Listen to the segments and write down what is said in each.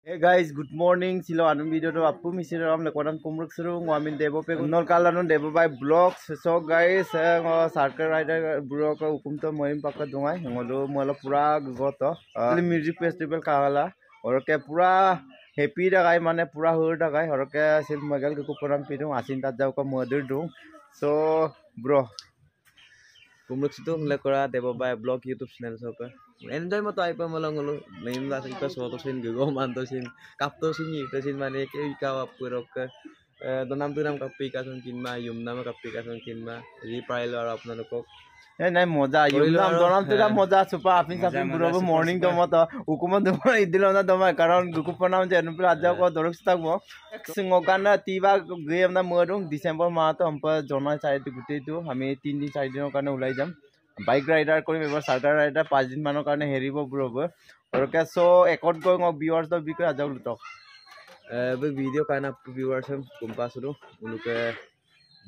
Hey guys, good morning. Silo anong video to apu misiro am lekonan kumruk suru ngamin debo pe nol kalanon debo by vlogs. So guys, circle rider bro ko hukum to moim pakka dungai ngolo mola pura goto. Music festival kala और के पूरा happy दा गाय माने पूरा हर दा गाय और के सिर्फ मगल के कुपरम पिदु आसिन ता जाव को मदर दु. So bro kumruk situ lekora debo by vlog YouTube channel sope. Enjoy mo to ay pa malangolo main la sa so to sin go man to sin kap to sin ni to sin mane ke ikaw apurok donam tunam kapi ka sun kinma yum nam kapi ka sun kinma ri prail ar apnalok নাই মজা yum nam donam tunam moja supa apin sapin burobo morning to mata ukuma doma idilo na doma karon gukupanam je nu pla ajao ko dorok stakbo singokana tiba gem na modung December ma to ampa jona chai guti tu ami 3 din 4 din karone ulai jam bike rider Karim এবার Sarkar rider 5 দিন মানৰ কাৰণে হেৰিব ব্ৰব আৰু কে so একট গয়ং viewers দ বিকৈ আজাও লুটক বে video কানা viewers কুম্পাসুৰু উনুকে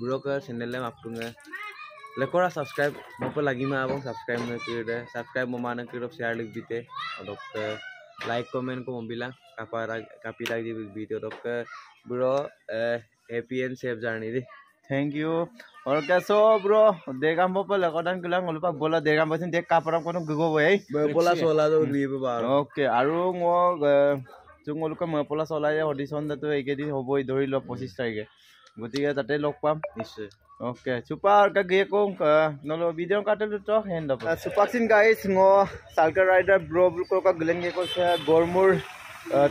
broke channel লে আপুঙ্গে lekora subscribe mopo lagi ma abong subscribe na kire subscribe mo mana kire share lik bite adok like comment ko mobila kapara kapi lagi di video dok bro happy and safe journey di thank you और कैसो bro देखम पर lockdown गला ngolupak bola देखम बसिन देख कापरम कोनो गगो बय बोला सोला जो लिबे बार ओके आरो ngo जुंगलुक मपोला सोला जे ऑडिशन दतो एकेदिन होबई धरि ल 25 तारिखे गतिके ताते लग पाम निश्चय ओके सुपर का गे को नलो वीडियो काटल तो हैंड अप सुपाक्सिन guys ngo cycle rider bro को का गलेंगे को गोरमुर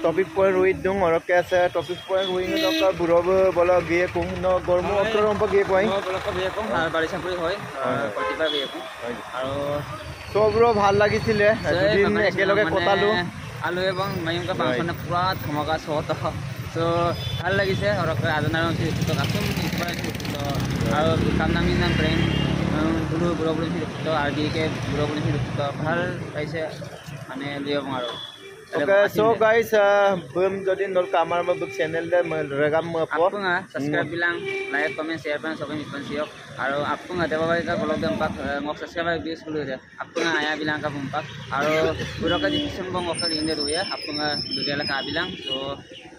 टॉपिक पॉइंट रुई दूं और कैसे टॉपिक पॉइंट रुई में तो का बुरोब बोला गे को न गोरमु अकरम पर गे कोई बोला का गे को बाड़ी सापुरी होय प्रतिभा गे को আৰু সো ব্রো ভাল লাগিছিল দুদিন একেলগে কটালো আলু এবং মাইম का ফাংশনে পুরা ধমাকা শট সো ভাল লাগিছে আৰু আজনাৰ তো কাসম তো আৰু কামনামি নাম ব্ৰেন বুলো বুলো বুলো তো আৰ কে বুলো বুলো তো ভাল পাইছে মানে লিও আৰু Okay, so guys, boom jadi nol kamar mau book channel deh merekam mau apa? Aku nggak subscribe bilang, like, comment, share, dan sobat mispan siok. Aro aku nggak ada apa-apa kita kalau tempat mau subscribe bis dulu ya. Aku nggak ayah bilang ke bumpak. Aro udah ke description bang offer ini dulu ya. Aku nggak dulu lah kak bilang. So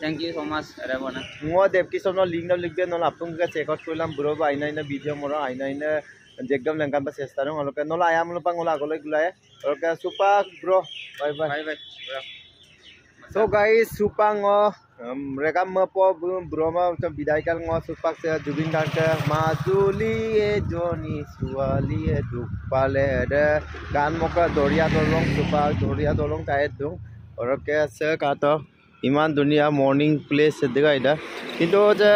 thank you so much ada mana. Mau dep kisah nol link deh nol aku nggak check out kulam bro aina video moro aina jegam lengkap pas sekarang kalau ke nol ayam lupa ngolah kalau gula ya. Oke super bro, bye bye. So guys, supang mereka mepo broma untuk bidaikal ngo supak se Jubin Garga Majuli Joni Suali Dupale ada kan moka Doria dolong supak Doria dolong kait dong orang ke se kata iman dunia morning place sedega ida itu je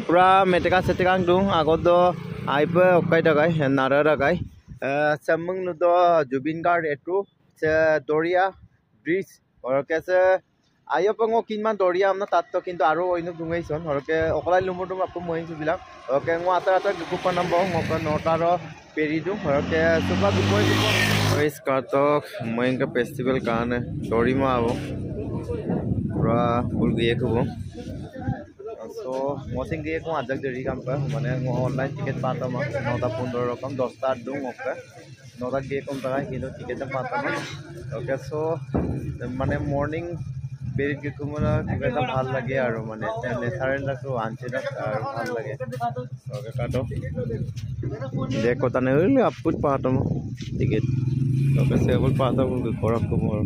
pura meteka dong aku do aipe okai dagai nara dagai semang nudo Jubin Garga itu se Doria bridge और कैसे आयो पंगो किनमान दरिया हमना तात्तो किंतु आरो ओइनु दुंगैसन और के ओकला लुमुदुम आपको मोहिन बिला okay ngo आता आता गुपा नंबर ngoko नोटारो पेरिदु और के सुबह गुपोय गाइस का तो मोहिन का फेस्टिवल कान दरिमा आबो पूरा फुल गे खबो सो मोसिंग गे को आजक जरी काम पर माने ऑनलाइन टिकट पाता म 9:15 रकम 10 टा दुं ओके 9 टा गे कम तगा किलो टिकट पाता म ओके सो মানে মর্নিং বেরি কে কুমলা কিবা ভাল লাগে আৰু মানে নেচাৰেল লাগো আনছেটা আৰু ভাল লাগে ওকে কাটো দেখো তানে হইলে আপপুত Patam ticket okay সেবল Patam করক কুমর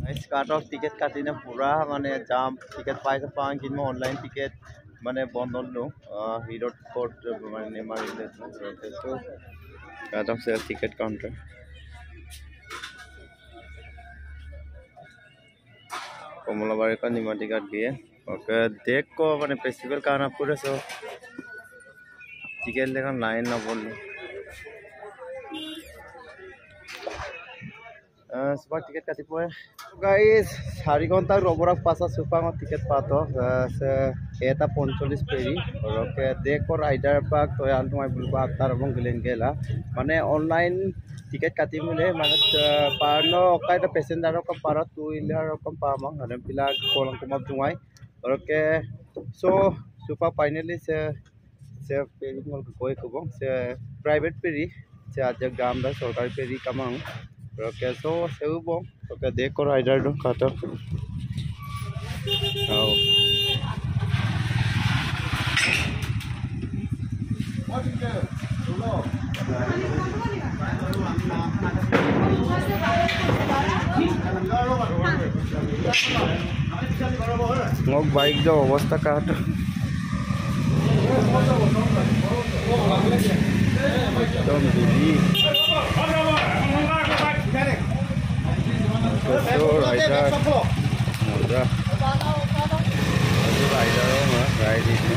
guys cut off ticket কাটিনা পুরা মানে জাম টিকেট পাইছে পান কিনম অনলাইন টিকেট মানে বন্ধ হলো হিরো কোড মানে মারিলে তো কাট অফ সে টিকেট কাউন্টার कमलाबारी का निमाटी काट गए ओके देख को मैंने फेस्टिवल का ना पूरे सो टिकट लेकर लाइन ना बोल सुपर टिकट काटी पे गाइस 4 घंटा रबरक पासा सुपर टिकट पातो से एटा 45 पेरी और ओके देख को राइडर पाक तो याल तुम बुलबा तार बंग गलेन गेला माने ऑनलाइन टिकेट काटी मिले माने पारनो ओकाइटा पैसेंजर को पारा टू व्हीलर को पामा हने पिला कोलम कुमाब जुंगाई और के सो सुपर फाइनली से पेरी मल कोई को से प्राइवेट पेरी से आज गाम दा सरकारी पेरी कामां और के सो सेउ बो ओके देख को राइडर दो काटो Oh. Ngok baik jo অবস্থা কাটা একদম দিদি তো রাইডার মজা রাইডারও না রাইড দিছে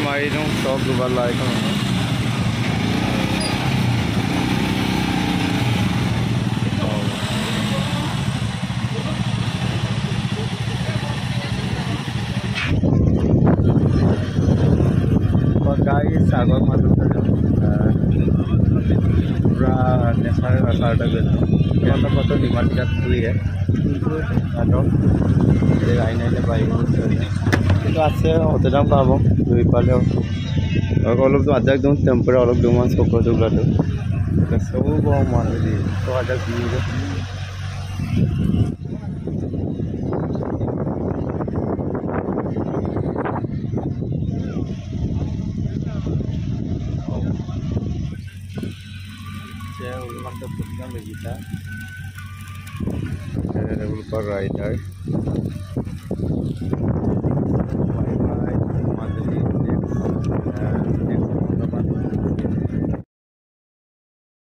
I don't talk about like guys agor matu pura national asarta gel kota kota di market tui hai ado de aina le bai itu আছে অতটাও পাবো দুই পালেও অলপ তো আধা একদম টেম্পারে অলপ দুমান চকুৰ দুগলাটো সবু পাওঁ মানুহ দি তো আধা view mantap punya kita lupa rider